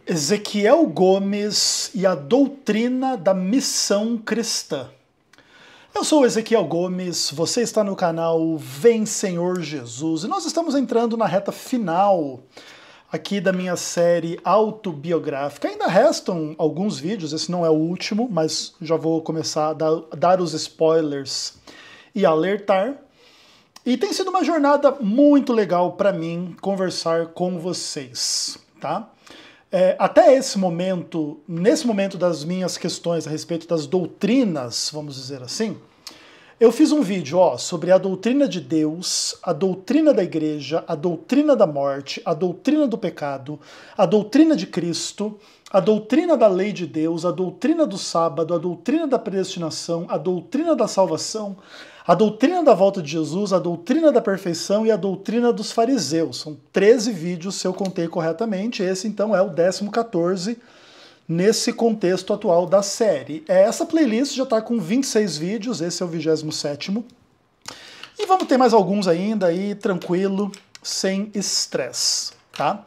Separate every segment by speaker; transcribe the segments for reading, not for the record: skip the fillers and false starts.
Speaker 1: Ezequiel Gomes e a doutrina da missão cristã. Eu sou Ezequiel Gomes, você está no canal Vem Senhor Jesus e nós estamos entrando na reta final aqui da minha série autobiográfica. Ainda restam alguns vídeos, esse não é o último, mas já vou começar a dar os spoilers e alertar. E tem sido uma jornada muito legal para mim conversar com vocês, tá? Até esse momento, nesse momento das minhas questões a respeito das doutrinas, vamos dizer assim, eu fiz um vídeo sobre a doutrina de Deus, a doutrina da igreja, a doutrina da morte, a doutrina do pecado, a doutrina de Cristo, a doutrina da lei de Deus, a doutrina do sábado, a doutrina da predestinação, a doutrina da salvação, a doutrina da volta de Jesus, a doutrina da perfeição e a doutrina dos fariseus. São 13 vídeos, se eu contei corretamente. Esse, então, é o 14º nesse contexto atual da série. Essa playlist já está com 26 vídeos, esse é o 27º. E vamos ter mais alguns ainda aí, tranquilo, sem estresse, tá?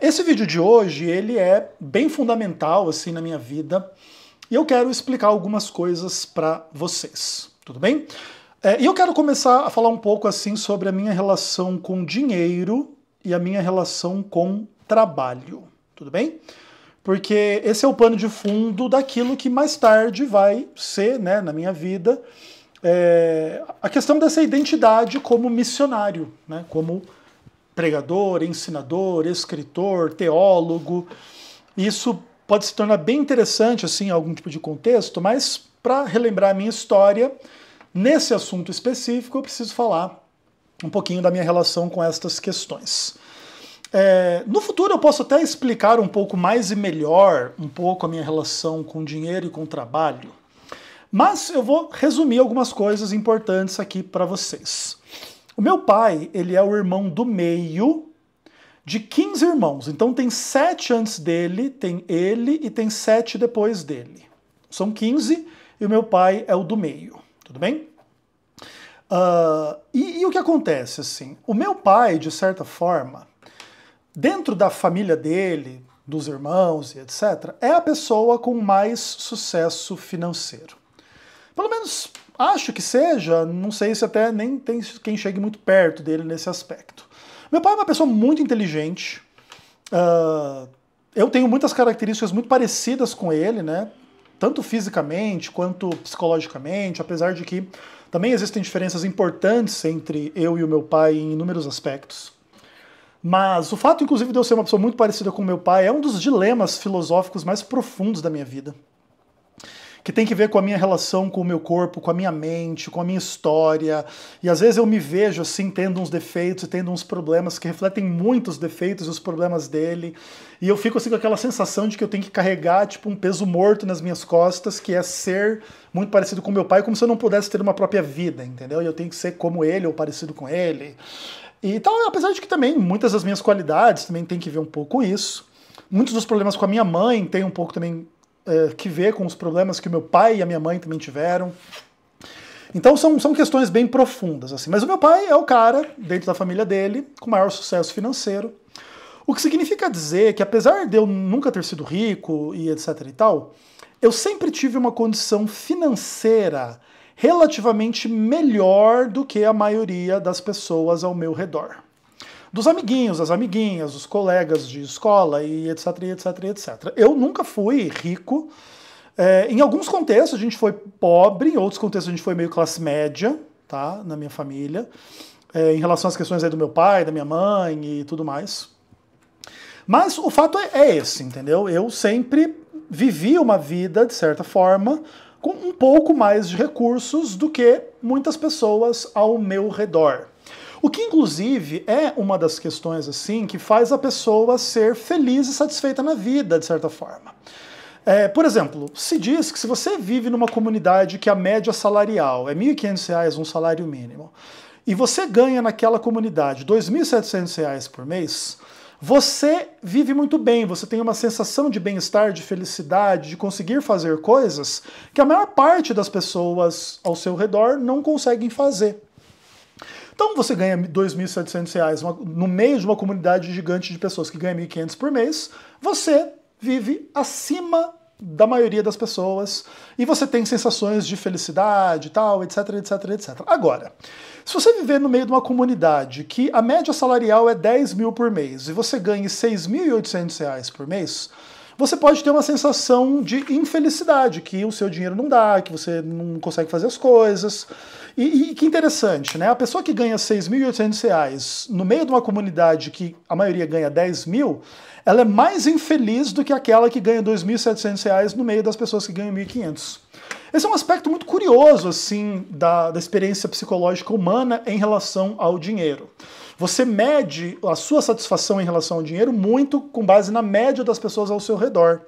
Speaker 1: Esse vídeo de hoje, ele é bem fundamental, assim, na minha vida, e eu quero explicar algumas coisas para vocês, tudo bem? E eu quero começar a falar um pouco, assim, sobre a minha relação com dinheiro e a minha relação com trabalho, tudo bem? Porque esse é o pano de fundo daquilo que mais tarde vai ser, né, na minha vida, a questão dessa identidade como missionário, né, como pregador, ensinador, escritor, teólogo. Isso pode se tornar bem interessante assim, em algum tipo de contexto, mas para relembrar a minha história, nesse assunto específico, eu preciso falar um pouquinho da minha relação com estas questões. No futuro eu posso até explicar um pouco mais e melhor um pouco a minha relação com dinheiro e com trabalho, mas eu vou resumir algumas coisas importantes aqui para vocês. O meu pai, ele é o irmão do meio de 15 irmãos, então tem 7 antes dele, tem ele e tem 7 depois dele. São 15 e o meu pai é o do meio, tudo bem? E o que acontece, assim? O meu pai, de certa forma, dentro da família dele, dos irmãos e etc., é a pessoa com mais sucesso financeiro. Pelo menos acho que seja, não sei se até nem tem quem chegue muito perto dele nesse aspecto. Meu pai é uma pessoa muito inteligente, eu tenho muitas características muito parecidas com ele, né? Tanto fisicamente quanto psicologicamente, apesar de que também existem diferenças importantes entre eu e o meu pai em inúmeros aspectos. Mas o fato, inclusive, de eu ser uma pessoa muito parecida com meu pai é um dos dilemas filosóficos mais profundos da minha vida, que tem que ver com a minha relação com o meu corpo, com a minha mente, com a minha história. E às vezes eu me vejo assim, tendo uns defeitos e tendo uns problemas que refletem muito os defeitos e os problemas dele. E eu fico assim com aquela sensação de que eu tenho que carregar tipo um peso morto nas minhas costas, que é ser muito parecido com meu pai, como se eu não pudesse ter uma própria vida, entendeu? E eu tenho que ser como ele ou parecido com ele. Então, apesar de que também muitas das minhas qualidades também tem que ver um pouco com isso. Muitos dos problemas com a minha mãe tem um pouco também que ver com os problemas que o meu pai e a minha mãe também tiveram. Então são questões bem profundas, assim. Mas o meu pai é o cara, dentro da família dele, com maior sucesso financeiro. O que significa dizer que, apesar de eu nunca ter sido rico e etc e tal, eu sempre tive uma condição financeira relativamente melhor do que a maioria das pessoas ao meu redor. Dos amiguinhos, das amiguinhas, dos colegas de escola e etc, etc, etc. Eu nunca fui rico. Em alguns contextos a gente foi pobre, em outros contextos a gente foi meio classe média, tá? Na minha família, em relação às questões aí do meu pai, da minha mãe e tudo mais. Mas o fato é esse, entendeu? Eu sempre vivi uma vida, de certa forma, com um pouco mais de recursos do que muitas pessoas ao meu redor. O que, inclusive, é uma das questões assim que faz a pessoa ser feliz e satisfeita na vida, de certa forma. Por exemplo, se diz que se você vive numa comunidade que a média salarial é R$ 1.500 um salário mínimo, e você ganha naquela comunidade R$ 2.700 por mês, você vive muito bem, você tem uma sensação de bem-estar, de felicidade, de conseguir fazer coisas que a maior parte das pessoas ao seu redor não conseguem fazer. Então você ganha R$ 2.700 no meio de uma comunidade gigante de pessoas que ganham 1.500 por mês, você vive acima da maioria das pessoas e você tem sensações de felicidade e tal, etc, etc, etc. Agora, se você viver no meio de uma comunidade que a média salarial é 10 mil por mês e você ganha R$ 6.800 por mês, você pode ter uma sensação de infelicidade, que o seu dinheiro não dá, que você não consegue fazer as coisas. E que interessante, né? A pessoa que ganha R$ 6.800 no meio de uma comunidade que a maioria ganha 10 mil, ela é mais infeliz do que aquela que ganha R$ 2.700 no meio das pessoas que ganham 1.500. Esse é um aspecto muito curioso, assim, da experiência psicológica humana em relação ao dinheiro. Você mede a sua satisfação em relação ao dinheiro muito com base na média das pessoas ao seu redor.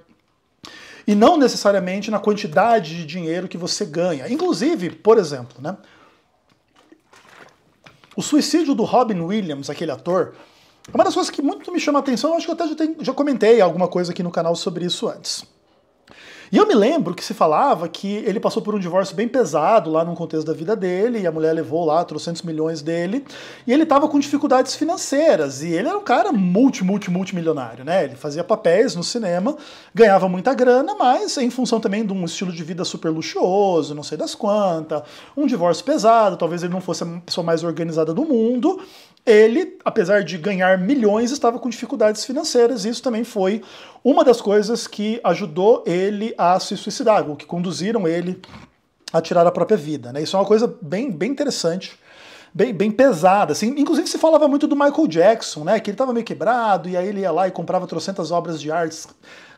Speaker 1: E não necessariamente na quantidade de dinheiro que você ganha. Inclusive, por exemplo, né, o suicídio do Robin Williams, aquele ator, é uma das coisas que muito me chama a atenção. Eu acho que eu até já comentei alguma coisa aqui no canal sobre isso antes. E eu me lembro que se falava que ele passou por um divórcio bem pesado lá no contexto da vida dele, e a mulher levou lá trocentos milhões dele, e ele estava com dificuldades financeiras, e ele era um cara multimilionário, né? Ele fazia papéis no cinema, ganhava muita grana, mas em função também de um estilo de vida super luxuoso, não sei das quantas, um divórcio pesado, talvez ele não fosse a pessoa mais organizada do mundo, ele, apesar de ganhar milhões, estava com dificuldades financeiras, e isso também foi uma das coisas que ajudou ele a se suicidar, o que conduziram ele a tirar a própria vida, né? Isso é uma coisa bem interessante, bem pesada, assim. Inclusive se falava muito do Michael Jackson, né? Que ele estava meio quebrado, e aí ele ia lá e comprava trocentas obras de artes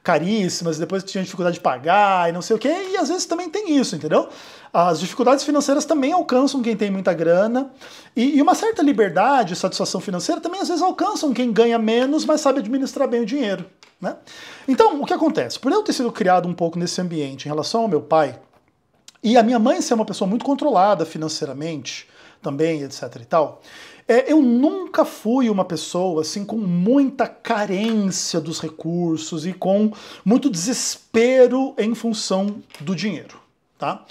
Speaker 1: caríssimas, e depois tinha dificuldade de pagar, e não sei o quê, e às vezes também tem isso, entendeu? As dificuldades financeiras também alcançam quem tem muita grana, e uma certa liberdade e satisfação financeira também às vezes alcançam quem ganha menos, mas sabe administrar bem o dinheiro, né? Então, o que acontece? Por eu ter sido criado um pouco nesse ambiente em relação ao meu pai, e a minha mãe ser uma pessoa muito controlada financeiramente, também, etc e tal, eu nunca fui uma pessoa assim com muita carência dos recursos e com muito desespero em função do dinheiro, tá?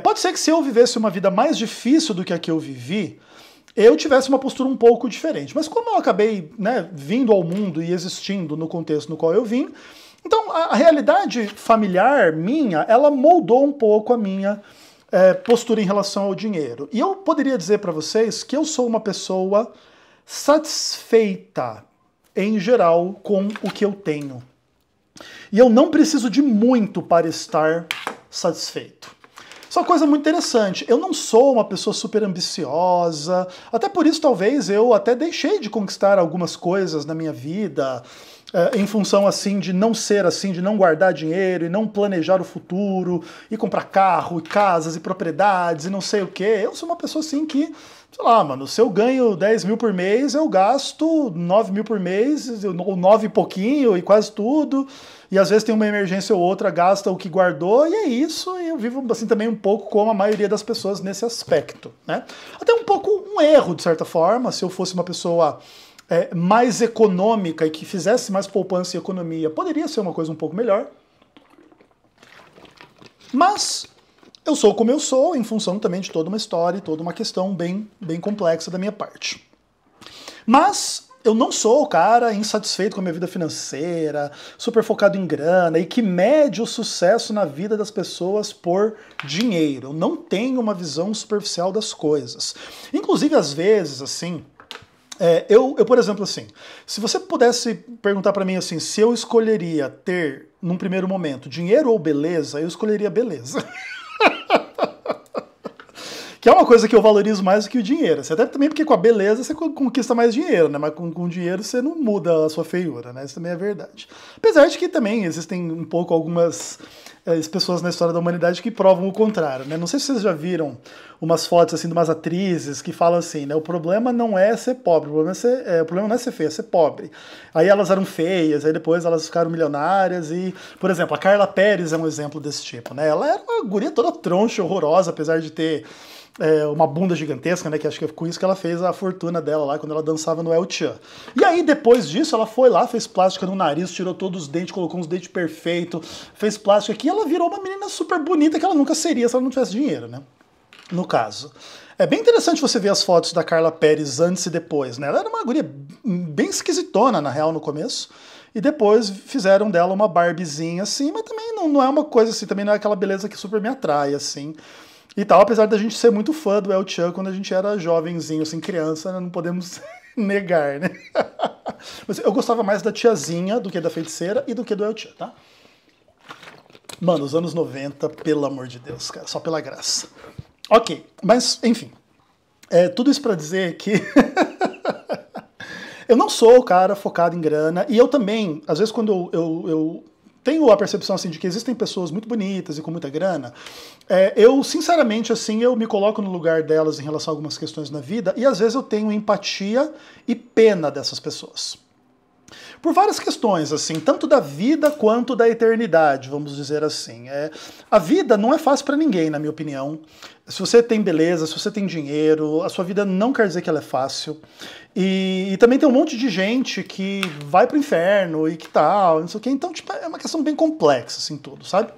Speaker 1: Pode ser que se eu vivesse uma vida mais difícil do que a que eu vivi, eu tivesse uma postura um pouco diferente. Mas como eu acabei, né, vindo ao mundo e existindo no contexto no qual eu vim, então a realidade familiar minha, ela moldou um pouco a minha postura em relação ao dinheiro. E eu poderia dizer para vocês que eu sou uma pessoa satisfeita, em geral, com o que eu tenho. E eu não preciso de muito para estar satisfeito. Isso é uma coisa muito interessante. Eu não sou uma pessoa super ambiciosa, até por isso talvez eu até deixei de conquistar algumas coisas na minha vida, em função assim de não ser assim, de não guardar dinheiro e não planejar o futuro, e comprar carro, e casas, e propriedades, e não sei o quê. Eu sou uma pessoa assim que, sei lá, mano, se eu ganho 10 mil por mês, eu gasto 9 mil por mês, ou 9 e pouquinho, e quase tudo, e às vezes tem uma emergência ou outra, gasta o que guardou, e é isso, e eu vivo assim também um pouco como a maioria das pessoas nesse aspecto, né? Até um pouco um erro, de certa forma, se eu fosse uma pessoa mais econômica e que fizesse mais poupança e economia, poderia ser uma coisa um pouco melhor. Mas eu sou como eu sou, em função também de toda uma história e toda uma questão bem complexa da minha parte. Mas eu não sou o cara insatisfeito com a minha vida financeira, super focado em grana e que mede o sucesso na vida das pessoas por dinheiro. Eu não tenho uma visão superficial das coisas. Inclusive, às vezes, assim, eu, por exemplo, assim, se você pudesse perguntar pra mim assim, se eu escolheria ter, num primeiro momento, dinheiro ou beleza, eu escolheria beleza. Que é uma coisa que eu valorizo mais do que o dinheiro. Até também porque com a beleza você conquista mais dinheiro, né? Mas com dinheiro você não muda a sua feiura, né? Isso também é verdade. Apesar de que também existem um pouco algumas pessoas na história da humanidade que provam o contrário, né? Não sei se vocês já viram umas fotos assim de umas atrizes que falam assim, né? O problema não é ser pobre, o problema não é ser feia, é ser pobre. Aí elas eram feias, aí depois elas ficaram milionárias e, por exemplo, a Carla Perez é um exemplo desse tipo, né? Ela era uma guria toda troncha, horrorosa, apesar de ter uma bunda gigantesca, né, que acho que é com isso que ela fez a fortuna dela lá, quando ela dançava no El Chan. E aí, depois disso, ela foi lá, fez plástica no nariz, tirou todos os dentes, colocou uns dentes perfeitos, fez plástica aqui, e ela virou uma menina super bonita que ela nunca seria se ela não tivesse dinheiro, né, no caso. É bem interessante você ver as fotos da Carla Perez antes e depois, né? Ela era uma guria bem esquisitona, na real, no começo. E depois fizeram dela uma Barbiezinha, assim, mas também não é uma coisa assim, também não é aquela beleza que super me atrai, assim. E tal, apesar da gente ser muito fã do El Chan quando a gente era jovenzinho, assim, criança, né? Não podemos negar, né? Mas eu gostava mais da tiazinha do que da feiticeira e do que do El Chan, tá? Mano, os anos 90, pelo amor de Deus, cara, só pela graça. Ok, mas, enfim, tudo isso pra dizer que eu não sou o cara focado em grana, e eu também, às vezes quando eu tenho a percepção assim, de que existem pessoas muito bonitas e com muita grana, eu, sinceramente, assim, eu me coloco no lugar delas em relação a algumas questões na vida, e às vezes eu tenho empatia e pena dessas pessoas. Por várias questões, assim, tanto da vida quanto da eternidade, vamos dizer assim. A vida não é fácil para ninguém, na minha opinião. Se você tem beleza, se você tem dinheiro, a sua vida não quer dizer que ela é fácil. E também tem um monte de gente que vai pro inferno e que tal, não sei o quê. Então, tipo, é uma questão bem complexa, assim, tudo, sabe?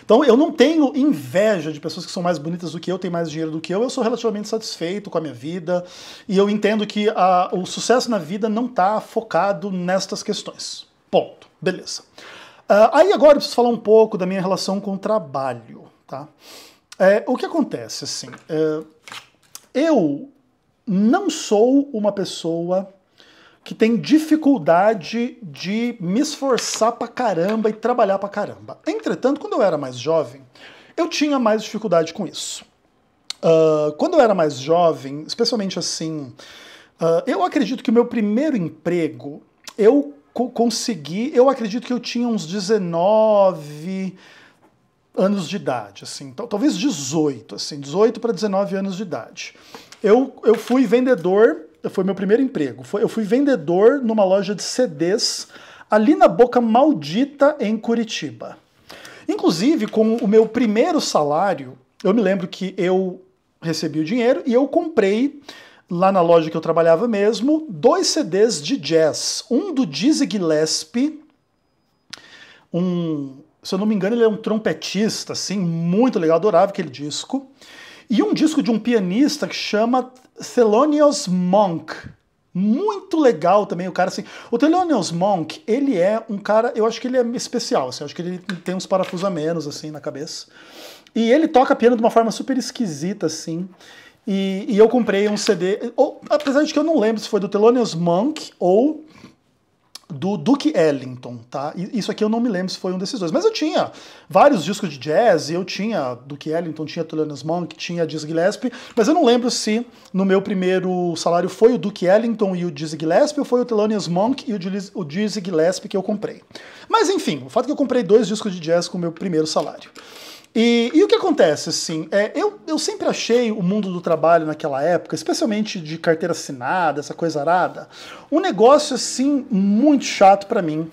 Speaker 1: Então eu não tenho inveja de pessoas que são mais bonitas do que eu, têm mais dinheiro do que eu sou relativamente satisfeito com a minha vida, e eu entendo que o sucesso na vida não está focado nestas questões. Ponto. Beleza. Aí agora eu preciso falar um pouco da minha relação com o trabalho, tá? O que acontece, assim, eu não sou uma pessoa que tem dificuldade de me esforçar pra caramba e trabalhar pra caramba. Entretanto, quando eu era mais jovem, eu tinha mais dificuldade com isso. Quando eu era mais jovem, especialmente assim, eu acredito que o meu primeiro emprego, eu consegui, eu acredito que eu tinha uns 19 anos de idade, assim, talvez 18, assim, 18 para 19 anos de idade. Eu fui vendedor. Foi meu primeiro emprego. Eu fui vendedor numa loja de CDs ali na Boca Maldita, em Curitiba. Inclusive, com o meu primeiro salário, eu me lembro que eu recebi o dinheiro e eu comprei, lá na loja que eu trabalhava mesmo, 2 CDs de jazz. Um do Dizzy Gillespie, se eu não me engano, ele é um trompetista, assim, muito legal, adorava aquele disco. E um disco de um pianista que chama Thelonious Monk. Muito legal também o cara, assim. O Thelonious Monk, ele é um cara, eu acho que ele é especial, assim, eu acho que ele tem uns parafusos a menos, assim, na cabeça. E ele toca piano de uma forma super esquisita, assim. E eu comprei um CD, apesar de que eu não lembro se foi do Thelonious Monk ou do Duke Ellington, tá? Isso aqui eu não me lembro se foi um desses dois, mas eu tinha vários discos de jazz, eu tinha Duke Ellington, tinha Thelonious Monk, tinha Dizzy Gillespie, mas eu não lembro se no meu primeiro salário foi o Duke Ellington e o Dizzy Gillespie ou foi o Thelonious Monk e o Dizzy Gillespie que eu comprei. Mas enfim, o fato é que eu comprei 2 discos de jazz com o meu primeiro salário. E o que acontece, assim, eu sempre achei o mundo do trabalho naquela época, especialmente de carteira assinada, essa coisa arada, um negócio, assim, muito chato pra mim.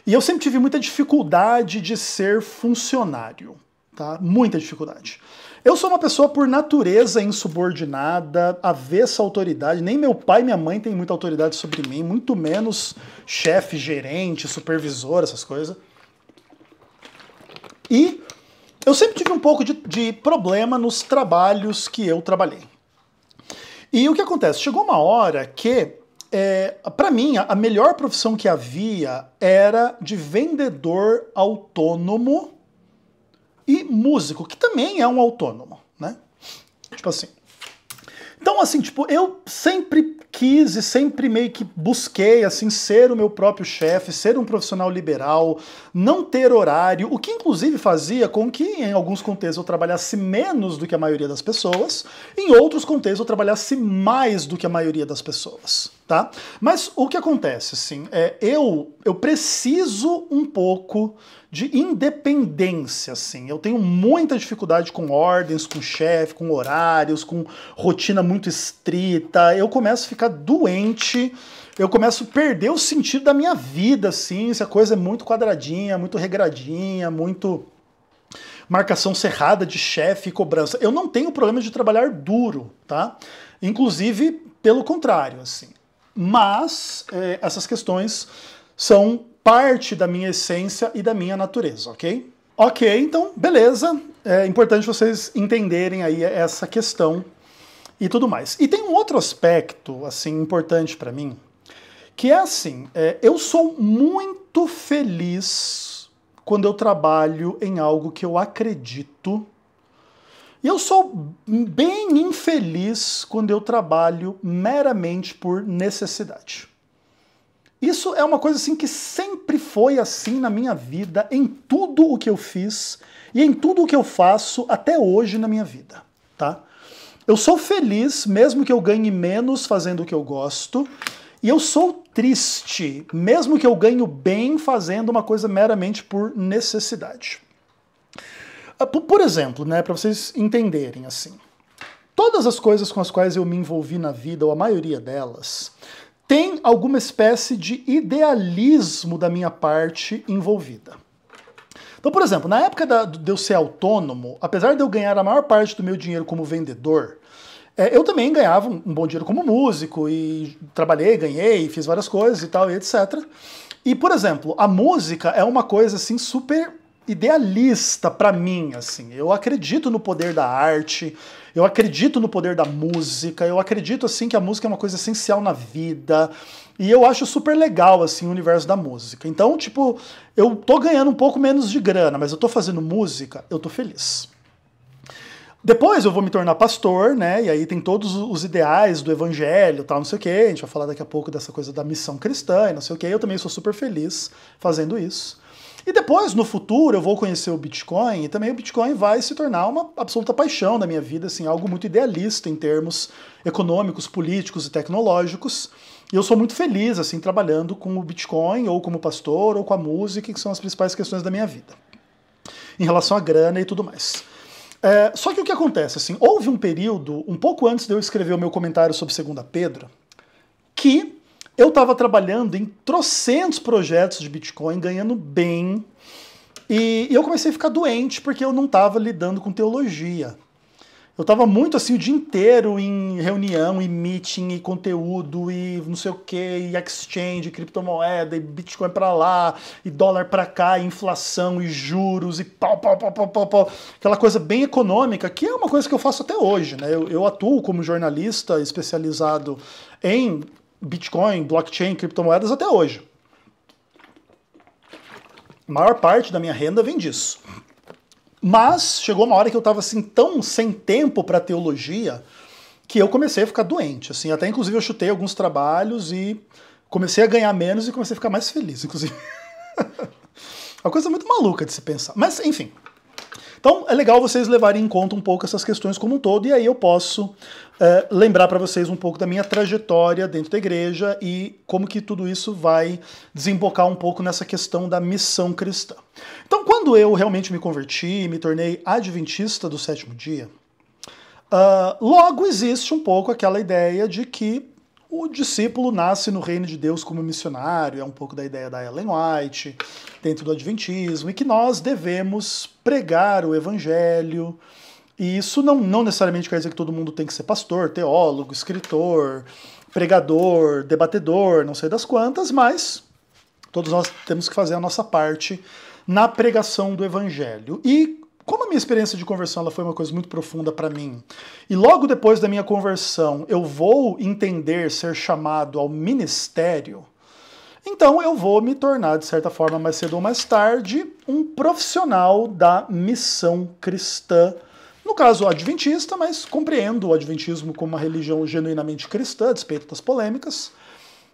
Speaker 1: E eu sempre tive muita dificuldade de ser funcionário, tá? Muita dificuldade. Eu sou uma pessoa, por natureza, insubordinada, avessa à autoridade. Nem meu pai e minha mãe têm muita autoridade sobre mim, muito menos chefe, gerente, supervisor, essas coisas. E eu sempre tive um pouco de problema nos trabalhos que eu trabalhei. E o que acontece? Chegou uma hora que, para mim, a melhor profissão que havia era de vendedor autônomo e músico, que também é um autônomo, né? Tipo assim. Então, assim, tipo, eu sempre quis e sempre meio que busquei, assim, ser o meu próprio chefe, ser um profissional liberal, não ter horário, o que inclusive fazia com que em alguns contextos eu trabalhasse menos do que a maioria das pessoas, em outros contextos eu trabalhasse mais do que a maioria das pessoas, tá? Mas o que acontece, assim, eu preciso um pouco de independência, assim. Eu tenho muita dificuldade com ordens, com chefe, com horários, com rotina muito estrita. Eu começo a ficar doente, eu começo a perder o sentido da minha vida, assim, se a coisa é muito quadradinha, muito regradinha, muito marcação cerrada de chefe e cobrança. Eu não tenho problema de trabalhar duro, tá? Inclusive, pelo contrário, assim. Mas essas questões são parte da minha essência e da minha natureza, ok? Ok, então, beleza. é importante vocês entenderem aí essa questão e tudo mais. E tem um outro aspecto, assim, importante para mim, que é assim, eu sou muito feliz quando eu trabalho em algo que eu acredito, e eu sou bem infeliz quando eu trabalho meramente por necessidade. Isso é uma coisa assim que sempre foi assim na minha vida, em tudo o que eu fiz e em tudo o que eu faço até hoje na minha vida, tá? Eu sou feliz mesmo que eu ganhe menos fazendo o que eu gosto, e eu sou triste mesmo que eu ganhe bem fazendo uma coisa meramente por necessidade. Por exemplo, né, para vocês entenderem assim, todas as coisas com as quais eu me envolvi na vida, ou a maioria delas, tem alguma espécie de idealismo da minha parte envolvida. Então, por exemplo, na época de eu ser autônomo, apesar de eu ganhar a maior parte do meu dinheiro como vendedor, eu também ganhava um bom dinheiro como músico, e trabalhei, ganhei, fiz várias coisas e tal, e etc. E, por exemplo, a música é uma coisa assim super idealista para mim, assim. Eu acredito no poder da arte, eu acredito no poder da música, eu acredito assim que a música é uma coisa essencial na vida, e eu acho super legal assim o universo da música. Então, tipo, eu tô ganhando um pouco menos de grana, mas eu tô fazendo música, eu tô feliz. Depois eu vou me tornar pastor, né? E aí tem todos os ideais do evangelho, tal, não sei o quê. A gente vai falar daqui a pouco dessa coisa da missão cristã e não sei o quê. Eu também sou super feliz fazendo isso. E depois, no futuro, eu vou conhecer o Bitcoin, e também o Bitcoin vai se tornar uma absoluta paixão na minha vida, assim, algo muito idealista em termos econômicos, políticos e tecnológicos. E eu sou muito feliz, assim, trabalhando com o Bitcoin, ou como pastor, ou com a música, que são as principais questões da minha vida, em relação à grana e tudo mais. Só que o que acontece, assim, houve um período, um pouco antes de eu escrever o meu comentário sobre 2 Pedro, que eu estava trabalhando em trocentos projetos de Bitcoin, ganhando bem, e eu comecei a ficar doente porque eu não estava lidando com teologia. Eu estava muito assim o dia inteiro em reunião, e meeting, e conteúdo, e não sei o que, e exchange, criptomoeda, e Bitcoin para lá, e dólar para cá, e inflação, e juros, e pau, aquela coisa bem econômica, que é uma coisa que eu faço até hoje, né? Eu atuo como jornalista especializado em Bitcoin, blockchain, criptomoedas até hoje. A maior parte da minha renda vem disso. Mas chegou uma hora que eu estava assim tão sem tempo para teologia que eu comecei a ficar doente. Assim, até inclusive eu chutei alguns trabalhos e comecei a ganhar menos e comecei a ficar mais feliz, inclusive. Uma coisa muito maluca de se pensar. Mas, enfim. Então é legal vocês levarem em conta um pouco essas questões como um todo, e aí eu posso lembrar para vocês um pouco da minha trajetória dentro da igreja e como que tudo isso vai desembocar um pouco nessa questão da missão cristã. Então, quando eu realmente me converti, me tornei adventista do sétimo dia, logo existe um pouco aquela ideia de que o discípulo nasce no reino de Deus como missionário, é um pouco da ideia da Ellen White, dentro do adventismo, e que nós devemos pregar o evangelho. E isso não necessariamente quer dizer que todo mundo tem que ser pastor, teólogo, escritor, pregador, debatedor, não sei das quantas, mas todos nós temos que fazer a nossa parte na pregação do evangelho. E como a minha experiência de conversão ela foi uma coisa muito profunda para mim, e logo depois da minha conversão eu vou entender ser chamado ao ministério, então eu vou me tornar, de certa forma, mais cedo ou mais tarde, um profissional da missão cristã. No caso, adventista, mas compreendo o adventismo como uma religião genuinamente cristã, a despeito das polêmicas.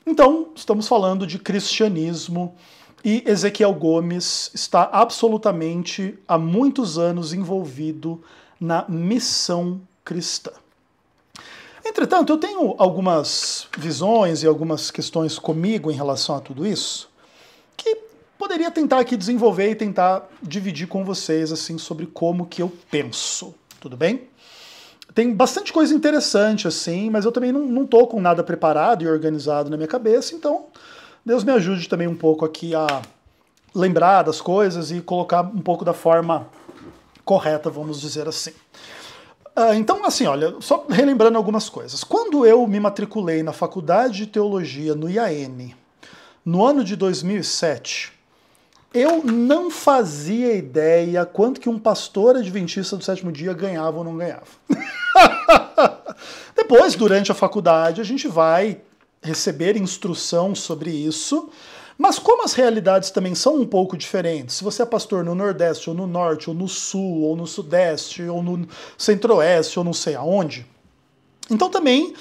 Speaker 1: Então, estamos falando de cristianismo, e Ezequiel Gomes está absolutamente, há muitos anos, envolvido na missão cristã. Entretanto, eu tenho algumas visões e algumas questões comigo em relação a tudo isso, que poderia tentar aqui desenvolver e tentar dividir com vocês assim sobre como que eu penso. Tudo bem? Tem bastante coisa interessante assim, mas eu também não tô com nada preparado e organizado na minha cabeça, então Deus me ajude também um pouco aqui a lembrar das coisas e colocar um pouco da forma correta, vamos dizer assim. Então, assim, olha, só relembrando algumas coisas. Quando eu me matriculei na Faculdade de Teologia no IAN, no ano de 2007, eu não fazia ideia quanto que um pastor adventista do sétimo dia ganhava ou não ganhava. Depois, durante a faculdade, a gente vai receber instrução sobre isso, mas como as realidades também são um pouco diferentes, se você é pastor no Nordeste, ou no Norte, ou no Sul, ou no Sudeste, ou no Centro-Oeste, ou não sei aonde, então também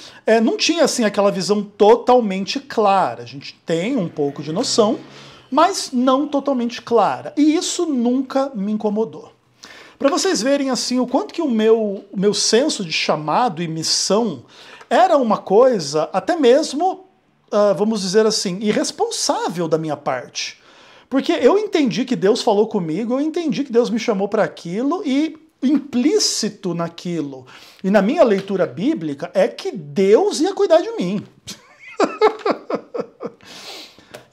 Speaker 1: não tinha assim aquela visão totalmente clara. A gente tem um pouco de noção, mas não totalmente clara. E isso nunca me incomodou. Para vocês verem assim o quanto que o meu senso de chamado e missão era uma coisa até mesmo, vamos dizer assim, irresponsável da minha parte. Porque eu entendi que Deus falou comigo, eu entendi que Deus me chamou para aquilo e implícito naquilo e na minha leitura bíblica é que Deus ia cuidar de mim.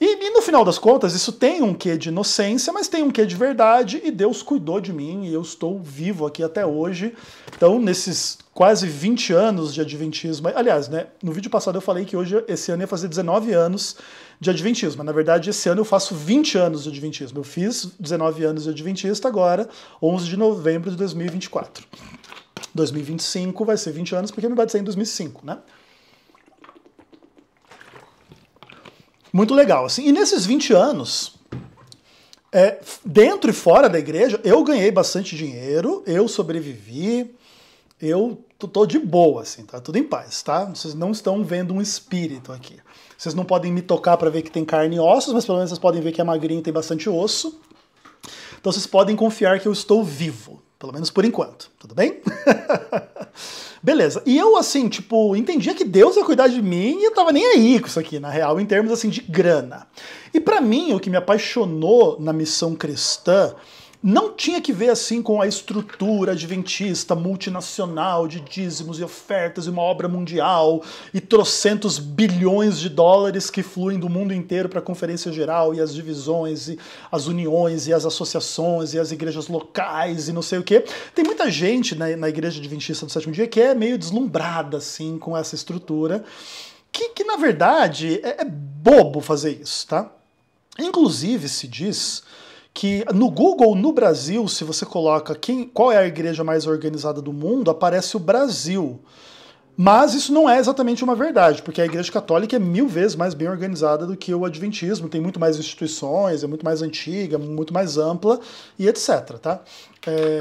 Speaker 1: E no final das contas, isso tem um quê de inocência, mas tem um quê de verdade, e Deus cuidou de mim, e eu estou vivo aqui até hoje. Então, nesses quase 20 anos de adventismo, aliás, né, no vídeo passado eu falei que esse ano ia fazer 19 anos de adventismo, mas na verdade esse ano eu faço 20 anos de adventismo. Eu fiz 19 anos de adventista agora, 11 de novembro de 2024. 2025 vai ser 20 anos, porque me vai ser em 2005, né? Muito legal, assim. E nesses 20 anos, dentro e fora da igreja, eu ganhei bastante dinheiro, eu sobrevivi, eu tô de boa, assim, tá tudo em paz, tá? Vocês não estão vendo um espírito aqui. Vocês não podem me tocar para ver que tem carne e ossos, mas pelo menos vocês podem ver que é magrinho e tem bastante osso. Então vocês podem confiar que eu estou vivo, pelo menos por enquanto, tudo bem? Beleza, e eu assim, tipo, entendia que Deus ia cuidar de mim e eu tava nem aí com isso aqui, na real, em termos assim de grana. E pra mim, o que me apaixonou na missão cristã não tinha que ver assim com a estrutura adventista multinacional de dízimos e ofertas e uma obra mundial e trocentos bilhões de dólares que fluem do mundo inteiro para a Conferência Geral e as divisões e as uniões e as associações e as igrejas locais e não sei o quê. Tem muita gente na igreja adventista do sétimo dia que é meio deslumbrada assim com essa estrutura que na verdade é bobo fazer isso, tá? Inclusive se diz que no Google, no Brasil, se você coloca qual é a igreja mais organizada do mundo, aparece o Brasil. Mas isso não é exatamente uma verdade, porque a Igreja Católica é 1000 vezes mais bem organizada do que o Adventismo, tem muito mais instituições, é muito mais antiga, muito mais ampla e etc, tá?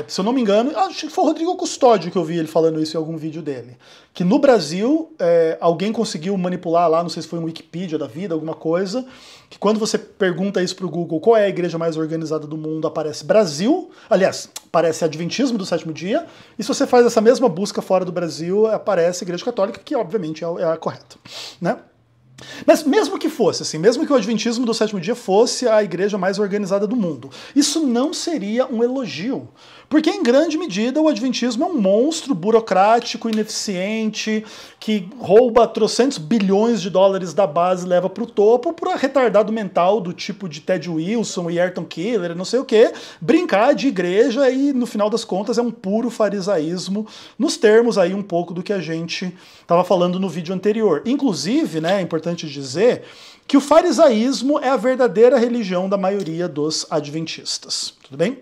Speaker 1: Se eu não me engano, acho que foi o Rodrigo Custódio que eu vi ele falando isso em algum vídeo dele, que no Brasil alguém conseguiu manipular lá, não sei se foi um Wikipedia da vida, alguma coisa, que quando você pergunta isso pro Google, qual é a igreja mais organizada do mundo, aparece Brasil, aliás, aparece Adventismo do sétimo dia, e se você faz essa mesma busca fora do Brasil, aparece a Igreja Católica, que obviamente é a correta, né? Mas mesmo que fosse assim, mesmo que o Adventismo do sétimo dia fosse a igreja mais organizada do mundo, isso não seria um elogio. Porque, em grande medida, o Adventismo é um monstro burocrático, ineficiente, que rouba trocentos bilhões de dólares da base e leva para o topo para retardado mental do tipo de Ted Wilson e Ayrton Keller, não sei o quê, brincar de igreja e, no final das contas, é um puro farisaísmo, nos termos aí um pouco do que a gente estava falando no vídeo anterior. Inclusive, né, é importante dizer que o farisaísmo é a verdadeira religião da maioria dos adventistas, tudo bem?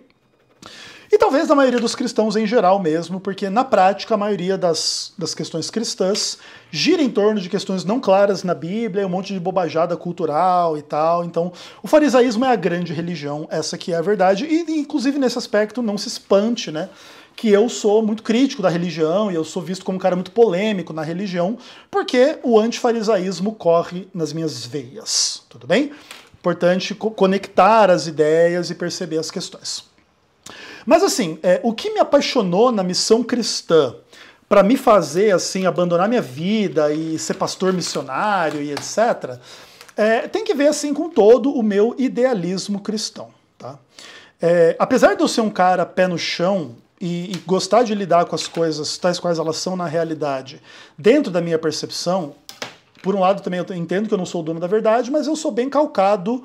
Speaker 1: E talvez da maioria dos cristãos em geral mesmo, porque na prática a maioria das questões cristãs gira em torno de questões não claras na Bíblia, um monte de bobajada cultural e tal. Então o farisaísmo é a grande religião, essa que é a verdade. E inclusive nesse aspecto não se espante, né? Que eu sou muito crítico da religião e eu sou visto como um cara muito polêmico na religião, porque o antifarisaísmo corre nas minhas veias, tudo bem? Importante conectar as ideias e perceber as questões. Mas assim, o que me apaixonou na missão cristã para me fazer assim abandonar minha vida e ser pastor missionário e etc., tem que ver assim com todo o meu idealismo cristão. Tá? Apesar de eu ser um cara pé no chão e gostar de lidar com as coisas tais quais elas são na realidade, dentro da minha percepção, por um lado também eu entendo que eu não sou o dono da verdade, mas eu sou bem calcado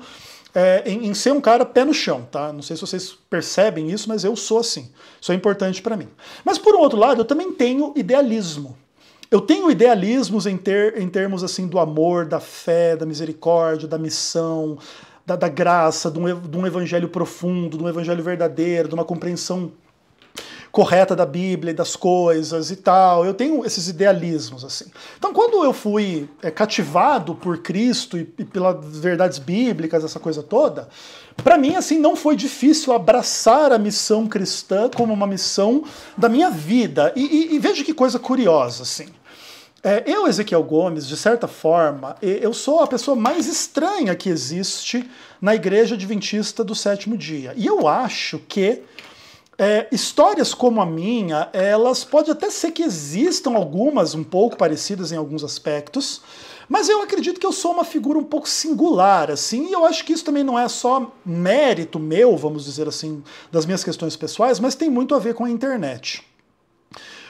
Speaker 1: em ser um cara pé no chão, tá? Não sei se vocês percebem isso, mas eu sou assim. Isso é importante para mim. Mas por um outro lado, eu também tenho idealismo. Eu tenho idealismos em termos assim do amor, da fé, da misericórdia, da missão, da graça, de um evangelho profundo, de um evangelho verdadeiro, de uma compreensão correta da Bíblia e das coisas e tal. Eu tenho esses idealismos, assim. Então, quando eu fui cativado por Cristo e pelas verdades bíblicas, essa coisa toda, para mim, assim, não foi difícil abraçar a missão cristã como uma missão da minha vida. E veja que coisa curiosa, assim. Eu, Ezequiel Gomes, de certa forma, eu sou a pessoa mais estranha que existe na Igreja Adventista do Sétimo Dia. E eu acho que histórias como a minha, elas pode até ser que existam algumas um pouco parecidas em alguns aspectos, mas eu acredito que eu sou uma figura um pouco singular, assim, e eu acho que isso também não é só mérito meu, vamos dizer assim, das minhas questões pessoais, mas tem muito a ver com a internet.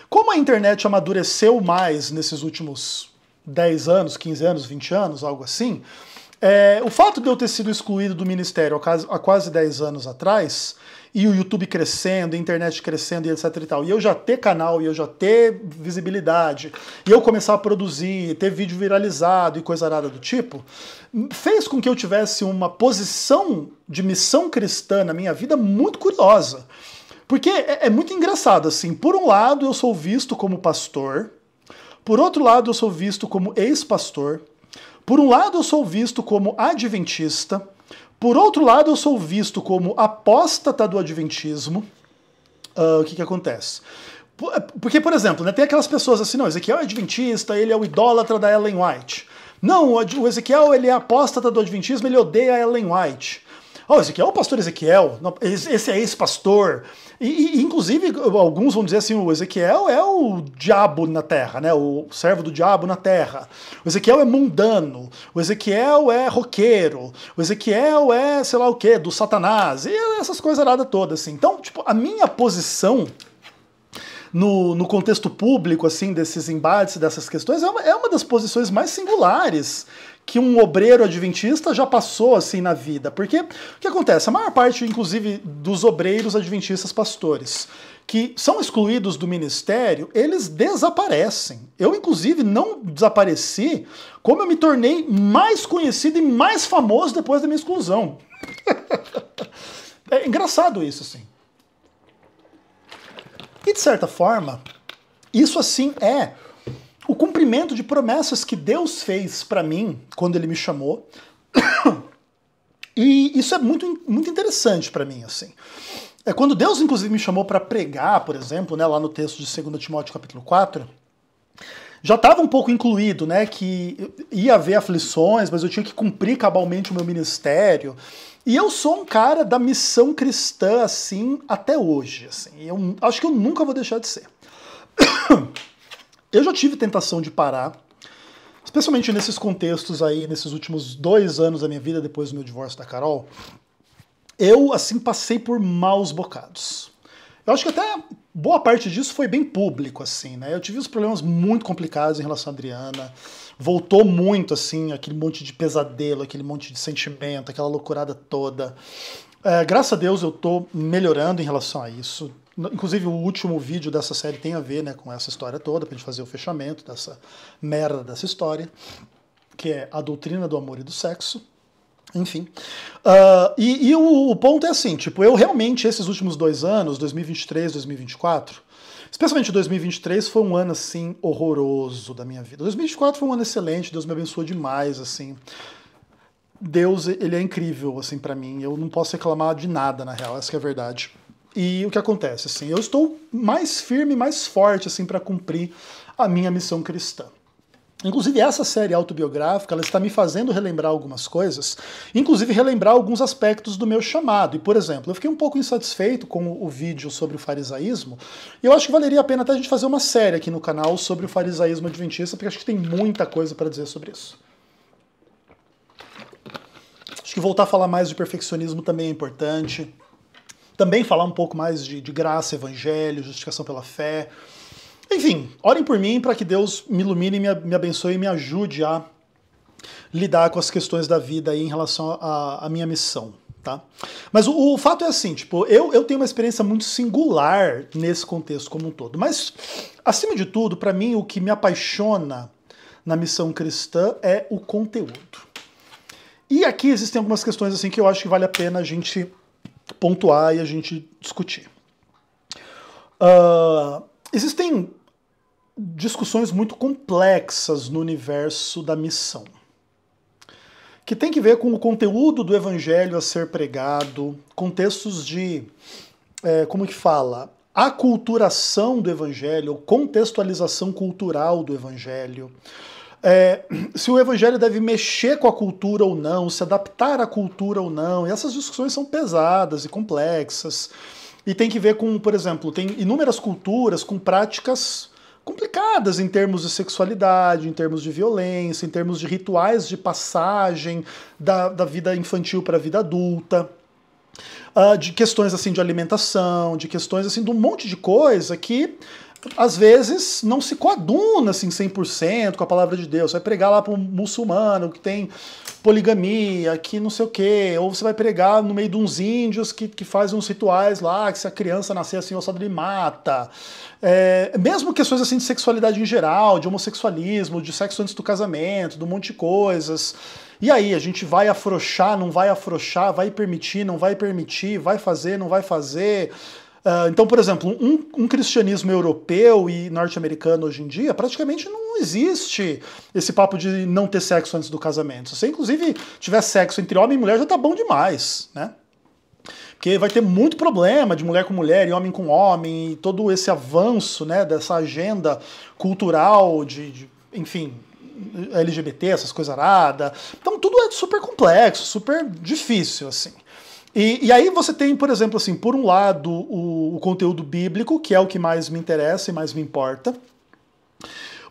Speaker 1: Como a internet amadureceu mais nesses últimos 10 anos, 15 anos, 20 anos, algo assim, o fato de eu ter sido excluído do ministério há quase 10 anos atrás, e o YouTube crescendo, a internet crescendo e etc e tal, e eu já ter canal, e eu já ter visibilidade, e eu começar a produzir, ter vídeo viralizado e coisa arada do tipo, fez com que eu tivesse uma posição de missão cristã na minha vida muito curiosa. Porque é muito engraçado, assim, por um lado eu sou visto como pastor, por outro lado eu sou visto como ex-pastor, por um lado eu sou visto como adventista, por outro lado, eu sou visto como apóstata do adventismo. O que acontece? Porque, por exemplo, né, tem aquelas pessoas assim, não, Ezequiel é adventista, ele é o idólatra da Ellen White. Não, o Ezequiel ele é apóstata do adventismo, ele odeia a Ellen White. Oh, Ezequiel é o pastor Ezequiel, esse é ex-pastor. Inclusive, alguns vão dizer assim, o Ezequiel é o diabo na terra, né? O servo do diabo na terra. O Ezequiel é mundano, o Ezequiel é roqueiro, o Ezequiel é sei lá o quê, do Satanás, e essas coisas nada todas, assim. Então, tipo, a minha posição no contexto público, assim, desses embates, dessas questões, é uma das posições mais singulares que um obreiro adventista já passou assim na vida. Porque o que acontece? A maior parte, inclusive, dos obreiros adventistas pastores que são excluídos do ministério, eles desaparecem. Eu, inclusive, não desapareci, como eu me tornei mais conhecido e mais famoso depois da minha exclusão. É engraçado isso, assim. E, de certa forma, isso, assim, é o cumprimento de promessas que Deus fez para mim quando Ele me chamou. E isso é muito, muito interessante para mim, assim. Quando Deus, inclusive, me chamou para pregar, por exemplo, né, lá no texto de 2 Timóteo capítulo 4, já estava um pouco incluído, né, que ia haver aflições, mas eu tinha que cumprir cabalmente o meu ministério. E eu sou um cara da missão cristã, assim, até hoje. Assim. Eu acho que eu nunca vou deixar de ser. Eu já tive tentação de parar, especialmente nesses contextos aí, nesses últimos 2 anos da minha vida, depois do meu divórcio da Carol. Eu, assim, passei por maus bocados. Eu acho que até boa parte disso foi bem público, assim, né? Eu tive uns problemas muito complicados em relação à Adriana. Voltou muito, assim, aquele monte de pesadelo, aquele monte de sentimento, aquela loucurada toda. Graças a Deus eu tô melhorando em relação a isso. Inclusive o último vídeo dessa série tem a ver, né, com essa história toda, pra gente fazer o fechamento dessa merda dessa história, que é a doutrina do amor e do sexo. Enfim. O ponto é assim, tipo, eu realmente, esses últimos 2 anos, 2023, 2024, especialmente 2023, foi um ano, assim, horroroso da minha vida. 2024 foi um ano excelente, Deus me abençoou demais, assim. Deus, ele é incrível, assim, pra mim. Eu não posso reclamar de nada, na real, essa que é a verdade. E o que acontece, assim, eu estou mais firme, mais forte, assim, para cumprir a minha missão cristã. Inclusive, essa série autobiográfica, ela está me fazendo relembrar algumas coisas, inclusive relembrar alguns aspectos do meu chamado. E, por exemplo, eu fiquei um pouco insatisfeito com o vídeo sobre o farisaísmo, e eu acho que valeria a pena até a gente fazer uma série aqui no canal sobre o farisaísmo adventista, porque acho que tem muita coisa para dizer sobre isso. Acho que voltar a falar mais de perfeccionismo também é importante. Também falar um pouco mais de graça, evangelho, justificação pela fé. Enfim, orem por mim para que Deus me ilumine, me abençoe e me ajude a lidar com as questões da vida aí em relação à minha missão, tá? Mas o fato é assim, tipo, eu tenho uma experiência muito singular nesse contexto como um todo. Mas, acima de tudo, para mim, o que me apaixona na missão cristã é o conteúdo. E aqui existem algumas questões assim que eu acho que vale a pena a gente pontuar e a gente discutir. Existem discussões muito complexas no universo da missão, que tem que ver com o conteúdo do evangelho a ser pregado, contextos de, como que fala, aculturação do evangelho, contextualização cultural do evangelho, se o evangelho deve mexer com a cultura ou não, se adaptar à cultura ou não, e essas discussões são pesadas e complexas, e tem que ver com, por exemplo, tem inúmeras culturas com práticas complicadas em termos de sexualidade, em termos de violência, em termos de rituais de passagem da vida infantil para a vida adulta, de questões assim de alimentação, de questões assim de um monte de coisa que às vezes não se coaduna assim 100% com a palavra de Deus. Você vai pregar lá para um muçulmano que tem poligamia, que não sei o quê, ou você vai pregar no meio de uns índios que fazem uns rituais lá, que se a criança nascer assim, o assado ele mata. Mesmo questões assim de sexualidade em geral, de homossexualismo, de sexo antes do casamento, de um monte de coisas. E aí, a gente vai afrouxar, não vai afrouxar, vai permitir, não vai permitir, vai fazer, não vai fazer. Então, por exemplo, um cristianismo europeu e norte-americano hoje em dia, praticamente não existe esse papo de não ter sexo antes do casamento. Se você, inclusive, tiver sexo entre homem e mulher, já tá bom demais, né? Porque vai ter muito problema de mulher com mulher e homem com homem, e todo esse avanço, né, dessa agenda cultural enfim, LGBT, essas coisas aradas. Então tudo é super complexo, super difícil, assim. E aí você tem, por exemplo, assim, por um lado, o conteúdo bíblico, que é o que mais me interessa e mais me importa.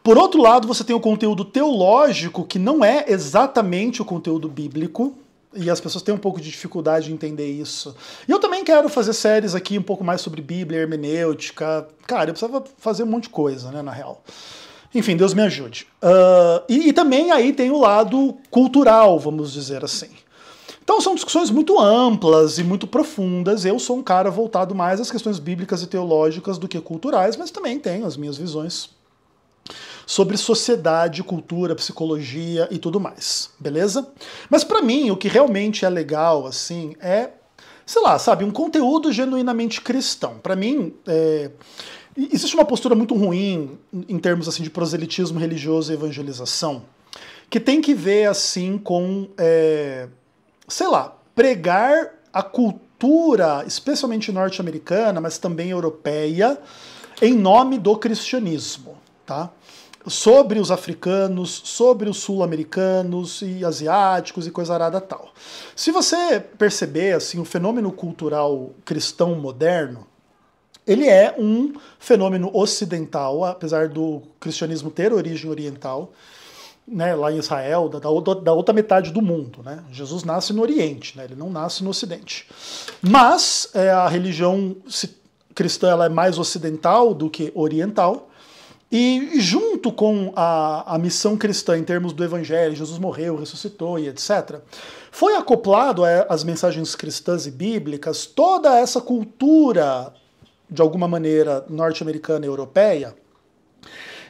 Speaker 1: Por outro lado, você tem o conteúdo teológico, que não é exatamente o conteúdo bíblico, e as pessoas têm um pouco de dificuldade de entender isso. E eu também quero fazer séries aqui um pouco mais sobre Bíblia, hermenêutica. Cara, eu precisava fazer um monte de coisa, né, na real. Enfim, Deus me ajude. E também aí tem o lado cultural, vamos dizer assim. Então são discussões muito amplas e muito profundas. Eu sou um cara voltado mais às questões bíblicas e teológicas do que culturais, mas também tenho as minhas visões sobre sociedade, cultura, psicologia e tudo mais, beleza? Mas pra mim, o que realmente é legal, assim, é, sei lá, sabe, um conteúdo genuinamente cristão. Pra mim, existe uma postura muito ruim em termos, assim, de proselitismo religioso e evangelização, que tem que ver, assim, com, sei lá, pregar a cultura, especialmente norte-americana, mas também europeia, em nome do cristianismo, tá? Sobre os africanos, sobre os sul-americanos e asiáticos e coisa arada tal. Se você perceber assim, o fenômeno cultural cristão moderno, ele é um fenômeno ocidental, apesar do cristianismo ter origem oriental, né, lá em Israel, da outra metade do mundo. Né? Jesus nasce no Oriente, né, ele não nasce no Ocidente. Mas a religião cristã ela é mais ocidental do que oriental, e junto com a missão cristã em termos do evangelho, Jesus morreu, ressuscitou e etc., foi acoplado às mensagens cristãs e bíblicas toda essa cultura, de alguma maneira, norte-americana e europeia.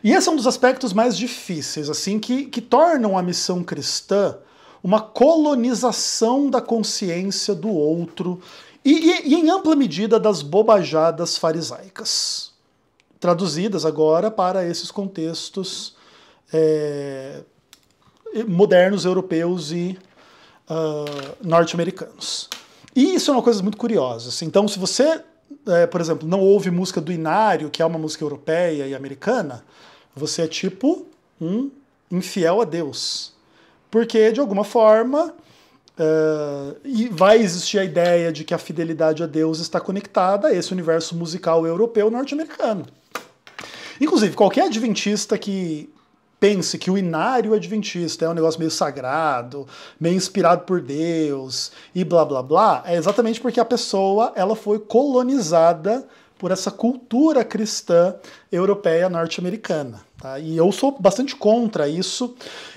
Speaker 1: E esse é um dos aspectos mais difíceis, assim, que tornam a missão cristã uma colonização da consciência do outro e em ampla medida das bobajadas farisaicas, traduzidas agora para esses contextos modernos, europeus e norte-americanos. E isso é uma coisa muito curiosa. Assim. Então, se você, por exemplo, não ouve música do Inário, que é uma música europeia e americana, você é tipo um infiel a Deus. Porque, de alguma forma, vai existir a ideia de que a fidelidade a Deus está conectada a esse universo musical europeu norte-americano. Inclusive, qualquer adventista que pense que o Inário adventista é um negócio meio sagrado, meio inspirado por Deus e blá blá blá, é exatamente porque a pessoa ela foi colonizada por essa cultura cristã europeia norte-americana. Tá? E eu sou bastante contra isso.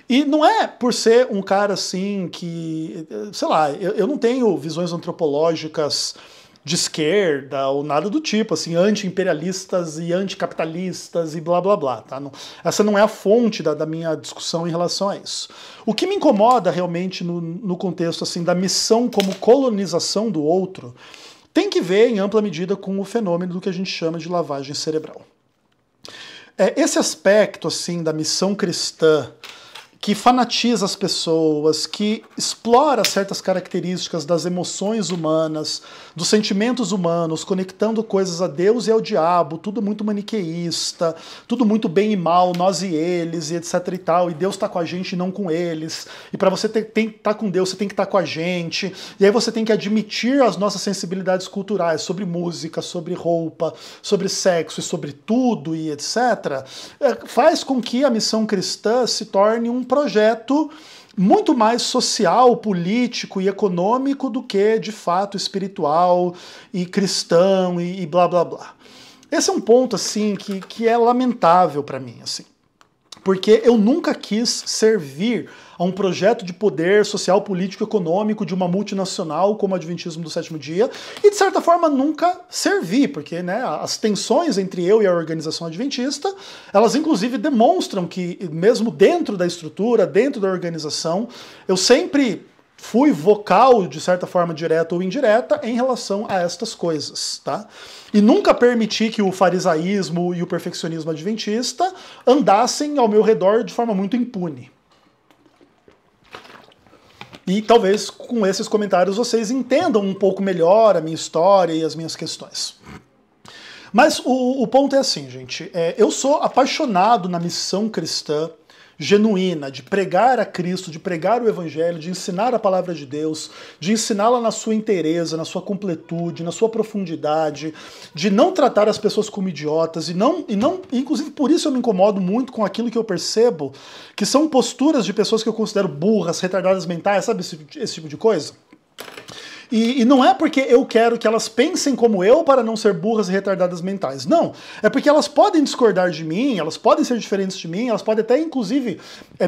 Speaker 1: E não é por ser um cara assim que, sei lá, eu não tenho visões antropológicas de esquerda ou nada do tipo, assim, anti-imperialistas e anticapitalistas e blá blá blá, tá? Essa não é a fonte da minha discussão em relação a isso. O que me incomoda realmente no contexto assim da missão como colonização do outro tem que ver em ampla medida com o fenômeno do que a gente chama de lavagem cerebral. Esse aspecto assim da missão cristã que fanatiza as pessoas, que explora certas características das emoções humanas, dos sentimentos humanos, conectando coisas a Deus e ao diabo, tudo muito maniqueísta, tudo muito bem e mal, nós e eles, e etc e tal, e Deus está com a gente e não com eles, e para você estar com Deus, você tem que estar com a gente, e aí você tem que admitir as nossas sensibilidades culturais sobre música, sobre roupa, sobre sexo e sobre tudo e etc., faz com que a missão cristã se torne um projeto muito mais social, político e econômico do que, de fato, espiritual e cristão e blá blá blá. Esse é um ponto assim que é lamentável para mim, assim, porque eu nunca quis servir a um projeto de poder social, político, econômico de uma multinacional como o Adventismo do Sétimo Dia, e de certa forma nunca servi, porque né, as tensões entre eu e a organização adventista, elas inclusive demonstram que mesmo dentro da estrutura, dentro da organização, eu sempre fui vocal, de certa forma direta ou indireta, em relação a estas coisas, tá? E nunca permiti que o farisaísmo e o perfeccionismo adventista andassem ao meu redor de forma muito impune. E talvez com esses comentários vocês entendam um pouco melhor a minha história e as minhas questões. Mas o ponto é assim, gente, eu sou apaixonado na missão cristã genuína, de pregar a Cristo, de pregar o Evangelho, de ensinar a palavra de Deus, de ensiná-la na sua inteireza, na sua completude, na sua profundidade, de não tratar as pessoas como idiotas, inclusive por isso eu me incomodo muito com aquilo que eu percebo, que são posturas de pessoas que eu considero burras, retardadas mentais, sabe esse tipo de coisa? E não é porque eu quero que elas pensem como eu para não ser burras e retardadas mentais. Não. É porque elas podem discordar de mim, elas podem ser diferentes de mim, elas podem até, inclusive,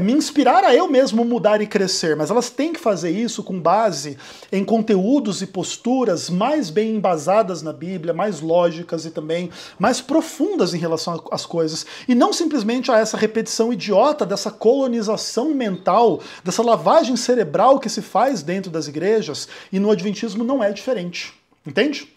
Speaker 1: me inspirar a eu mesmo mudar e crescer, mas elas têm que fazer isso com base em conteúdos e posturas mais bem embasadas na Bíblia, mais lógicas e também mais profundas em relação às coisas. E não simplesmente a essa repetição idiota dessa colonização mental, dessa lavagem cerebral que se faz dentro das igrejas e no Adventismo não é diferente, entende?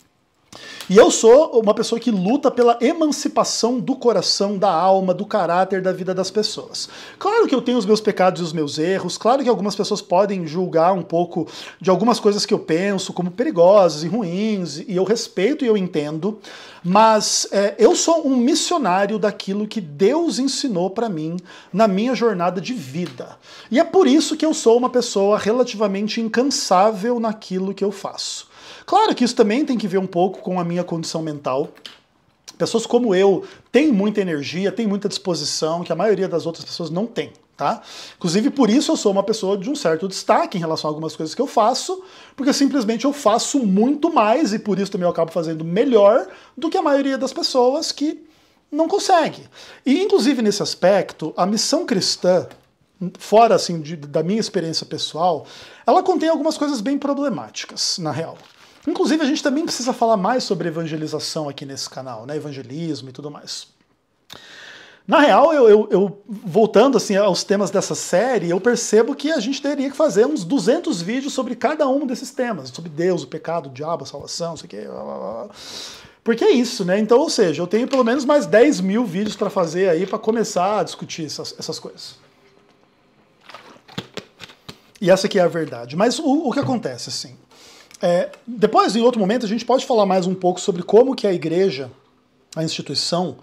Speaker 1: E eu sou uma pessoa que luta pela emancipação do coração, da alma, do caráter, da vida das pessoas. Claro que eu tenho os meus pecados e os meus erros, claro que algumas pessoas podem julgar um pouco de algumas coisas que eu penso como perigosas e ruins, e eu respeito e eu entendo, mas eu sou um missionário daquilo que Deus ensinou para mim na minha jornada de vida. E é por isso que eu sou uma pessoa relativamente incansável naquilo que eu faço. Claro que isso também tem que ver um pouco com a minha condição mental. Pessoas como eu têm muita energia, têm muita disposição, que a maioria das outras pessoas não tem, tá? Inclusive por isso eu sou uma pessoa de um certo destaque em relação a algumas coisas que eu faço, porque simplesmente eu faço muito mais e por isso também eu acabo fazendo melhor do que a maioria das pessoas que não consegue. E inclusive nesse aspecto, a missão cristã, fora assim da minha experiência pessoal, ela contém algumas coisas bem problemáticas, na real. Inclusive, a gente também precisa falar mais sobre evangelização aqui nesse canal, né? Evangelismo e tudo mais. Na real, eu voltando assim aos temas dessa série, eu percebo que a gente teria que fazer uns 200 vídeos sobre cada um desses temas, sobre Deus, o pecado, o diabo, a salvação, não sei o quê. Porque é isso, né? Então, ou seja, eu tenho pelo menos mais 10 mil vídeos para fazer aí para começar a discutir essas coisas. E essa aqui é a verdade. Mas o que acontece, assim... depois, em outro momento, a gente pode falar mais um pouco sobre como que a igreja, a instituição,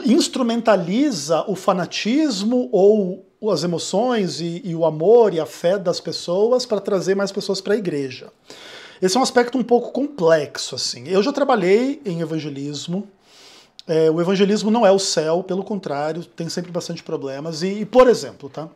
Speaker 1: instrumentaliza o fanatismo ou as emoções e o amor e a fé das pessoas para trazer mais pessoas para a igreja. Esse é um aspecto um pouco complexo, assim. Eu já trabalhei em evangelismo. O evangelismo não é o céu, pelo contrário, tem sempre bastante problemas. E por exemplo, tá?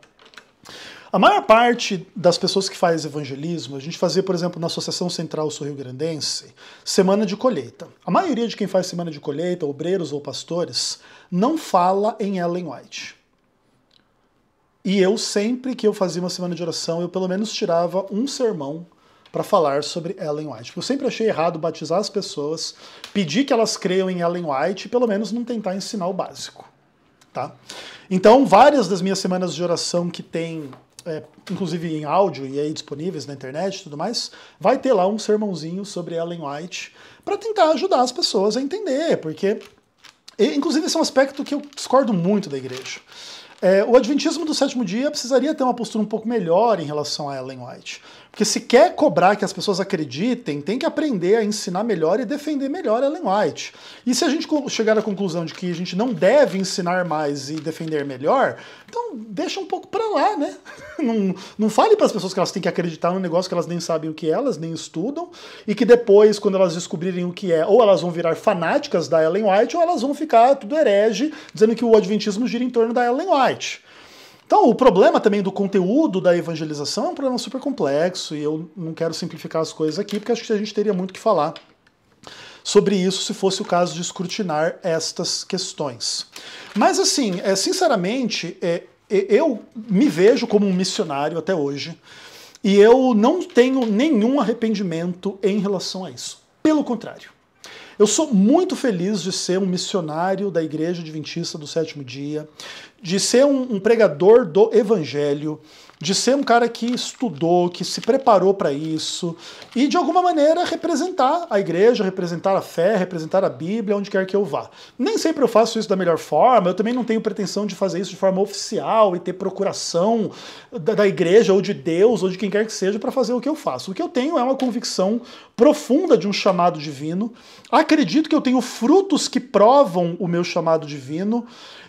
Speaker 1: A maior parte das pessoas que faz evangelismo, a gente fazia, por exemplo, na Associação Central Sul-Rio-Grandense, semana de colheita. A maioria de quem faz semana de colheita, obreiros ou pastores, não fala em Ellen White. E eu, sempre que eu fazia uma semana de oração, eu pelo menos tirava um sermão para falar sobre Ellen White. Porque eu sempre achei errado batizar as pessoas, pedir que elas creiam em Ellen White e pelo menos não tentar ensinar o básico. Tá? Então, várias das minhas semanas de oração que tem, inclusive em áudio e aí disponíveis na internet e tudo mais, vai ter lá um sermãozinho sobre Ellen White para tentar ajudar as pessoas a entender, porque, inclusive, esse é um aspecto que eu discordo muito da igreja. O Adventismo do sétimo dia precisaria ter uma postura um pouco melhor em relação a Ellen White. Porque se quer cobrar que as pessoas acreditem, tem que aprender a ensinar melhor e defender melhor Ellen White. E se a gente chegar à conclusão de que a gente não deve ensinar mais e defender melhor, então deixa um pouco pra lá, né? Não fale para as pessoas que elas têm que acreditar num negócio que elas nem sabem o que é, elas nem estudam, e que depois, quando elas descobrirem o que é, ou elas vão virar fanáticas da Ellen White, ou elas vão ficar tudo herege, dizendo que o Adventismo gira em torno da Ellen White. Então, o problema também do conteúdo da evangelização é um problema super complexo, e eu não quero simplificar as coisas aqui, porque acho que a gente teria muito que falar sobre isso se fosse o caso de escrutinar estas questões. Mas, assim, sinceramente, eu me vejo como um missionário até hoje, e eu não tenho nenhum arrependimento em relação a isso. Pelo contrário. Eu sou muito feliz de ser um missionário da Igreja Adventista do Sétimo Dia, de ser um pregador do Evangelho, de ser um cara que estudou, que se preparou para isso, e de alguma maneira representar a igreja, representar a fé, representar a Bíblia, onde quer que eu vá. Nem sempre eu faço isso da melhor forma, eu também não tenho pretensão de fazer isso de forma oficial e ter procuração da igreja ou de Deus ou de quem quer que seja para fazer o que eu faço. O que eu tenho é uma convicção profunda de um chamado divino, acredito que eu tenho frutos que provam o meu chamado divino,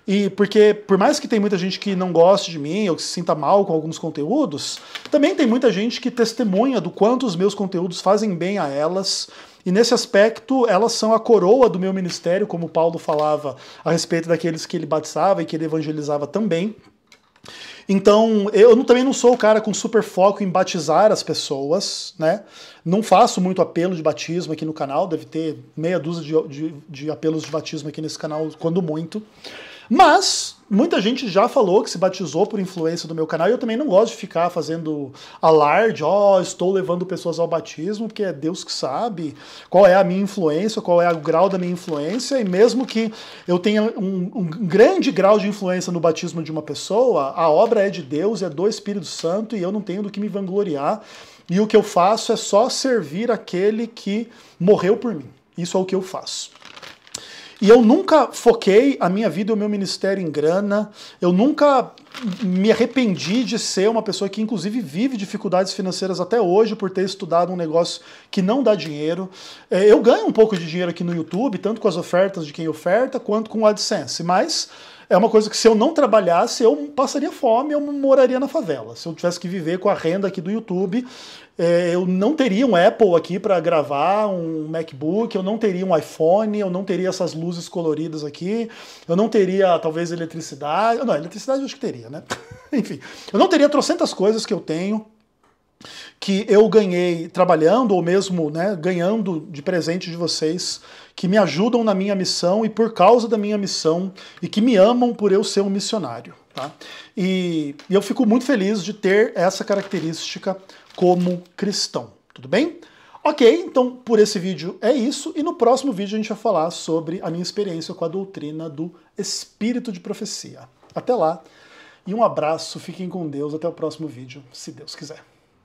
Speaker 1: e porque, por mais que tem muita gente que não goste de mim ou que se sinta mal com alguns conteúdos, também tem muita gente que testemunha do quanto os meus conteúdos fazem bem a elas, e nesse aspecto elas são a coroa do meu ministério, como Paulo falava a respeito daqueles que ele batizava e que ele evangelizava também. Então, eu também não sou o cara com super foco em batizar as pessoas, né? Não faço muito apelo de batismo aqui no canal, deve ter meia dúzia de apelos de batismo aqui nesse canal, quando muito. Mas muita gente já falou que se batizou por influência do meu canal, e eu também não gosto de ficar fazendo alarde, estou levando pessoas ao batismo, porque é Deus que sabe qual é a minha influência, qual é o grau da minha influência, e mesmo que eu tenha um grande grau de influência no batismo de uma pessoa, a obra é de Deus, é do Espírito Santo, e eu não tenho do que me vangloriar, e o que eu faço é só servir aquele que morreu por mim. Isso é o que eu faço. E eu nunca foquei a minha vida e o meu ministério em grana, eu nunca me arrependi de ser uma pessoa que inclusive vive dificuldades financeiras até hoje por ter estudado um negócio que não dá dinheiro. Eu ganho um pouco de dinheiro aqui no YouTube, tanto com as ofertas de quem oferta, quanto com o AdSense, mas é uma coisa que se eu não trabalhasse, eu passaria fome, eu moraria na favela. Se eu tivesse que viver com a renda aqui do YouTube, eu não teria um Apple aqui para gravar, um MacBook, eu não teria um iPhone, eu não teria essas luzes coloridas aqui, eu não teria, talvez, eletricidade. Não, eletricidade eu acho que teria, né? Enfim, eu não teria trocentas coisas que eu tenho, que eu ganhei trabalhando, ou mesmo, né, ganhando de presente de vocês, que me ajudam na minha missão e por causa da minha missão, e que me amam por eu ser um missionário. Tá? E eu fico muito feliz de ter essa característica como cristão. Tudo bem? Ok, então por esse vídeo é isso, e no próximo vídeo a gente vai falar sobre a minha experiência com a doutrina do Espírito de Profecia. Até lá, e um abraço, fiquem com Deus, até o próximo vídeo, se Deus quiser.